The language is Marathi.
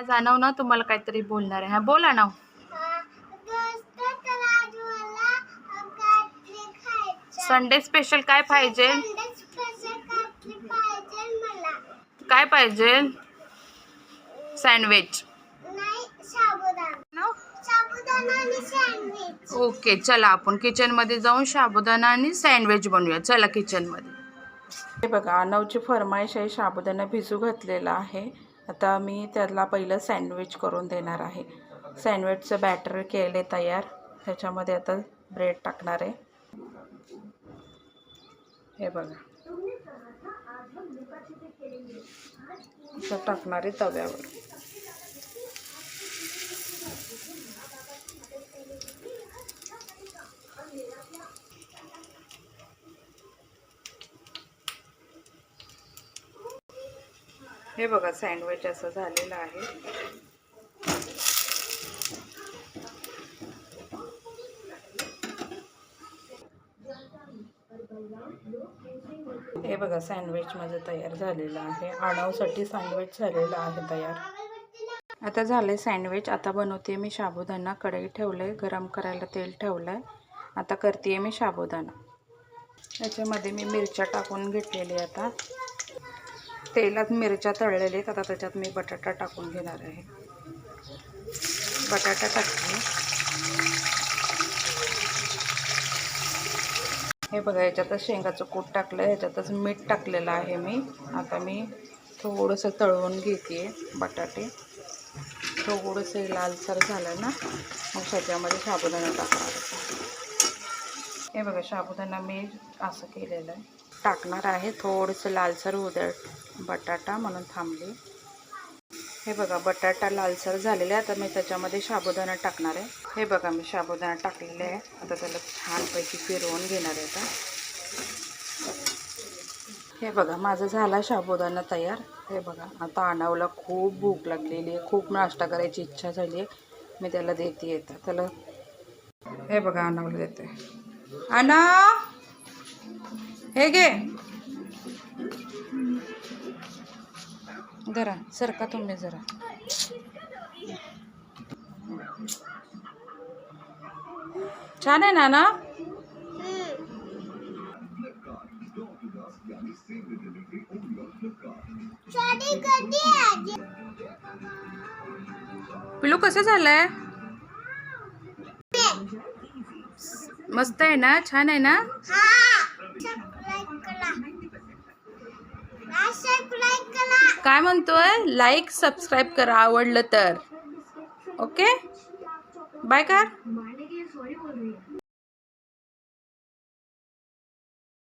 जाणव ना तुम्हाला काहीतरी बोलणार आहे. हा बोला ना. संडे स्पेशल काय पाहिजे? काय पाहिजे? सँडविच. ओके, चला आपण किचन मध्ये जाऊन साबुदाणा आणि सँडविच बनवूया. चला किचन मध्ये. हे बघा, अनवची फरमाईश आहे. साबुदाणा भिजू घातलेला आहे. आता मी त्याला पहिलं सँडविच करून देणार आहे. सँडविचचं बॅटर केले तयार. त्याच्यामध्ये आता ब्रेड टाकणार आहे. हे बघा, असं टाकणार आहे तव्यावर. हे बघा, सँडविच असं झालेलं आहे. हे बघा, सँडविच माझं तयार झालेलं आहे. आणावसाठी सँडविच झालेलं आहे तयार. आता झालंय सँडविच. आता बनवते मी साबुदाणा. कढई ठेवलंय, गरम करायला तेल ठेवलंय. आता करते मी साबुदाणा. याच्यामध्ये मी मिरच्या टाकून घेतलेली. आता तेलात मिरच्या तळलेल्या आहेत. आता त्याच्यात मी बटाटा टाकून घेणार आहे. बटाटा टाकते. हे बघा, याच्यातच शेंगाचं कूट टाकलं आहे. ह्याच्यातच मीठ टाकलेलं आहे मी. आता मी थोडंसं तळवून घेते बटाटे. थोडंसं लालसर झालं ना, मग त्याच्यामध्ये साबुदाणा टाकणार. हे बघा, साबुदाणा मी असं केलेलं आहे. टाकणार आहे. थोडंसं लालसर होऊ द्या बटाटा, म्हणून थांबली. हे बघा, बटाटा लालसर झालेला आहे. आता मी त्याच्यामध्ये साबुदाणा टाकणार आहे. हे बघा, मी साबुदाणा टाकलेला आहे. आता त्याला छानपैकी फिरवून घेणार आहे. आता हे बघा, माझं झाला साबुदाणा तयार. हे बघा, आता अनावला खूप भूक लागलेली आहे. खूप नाश्ता करायची इच्छा झाली आहे. मी त्याला देते. येतं त्याला. हे बघा, अनावला देते. अना, हे घे जरा सरका तुम्ही जरा. छान आहे ना? पिलू कसं झालंय? मस्त आहे ना? छान आहे ना? काय म्हणतोय? लाईक सबस्क्राईब करा आवडलं तर. ओके, बाय कर.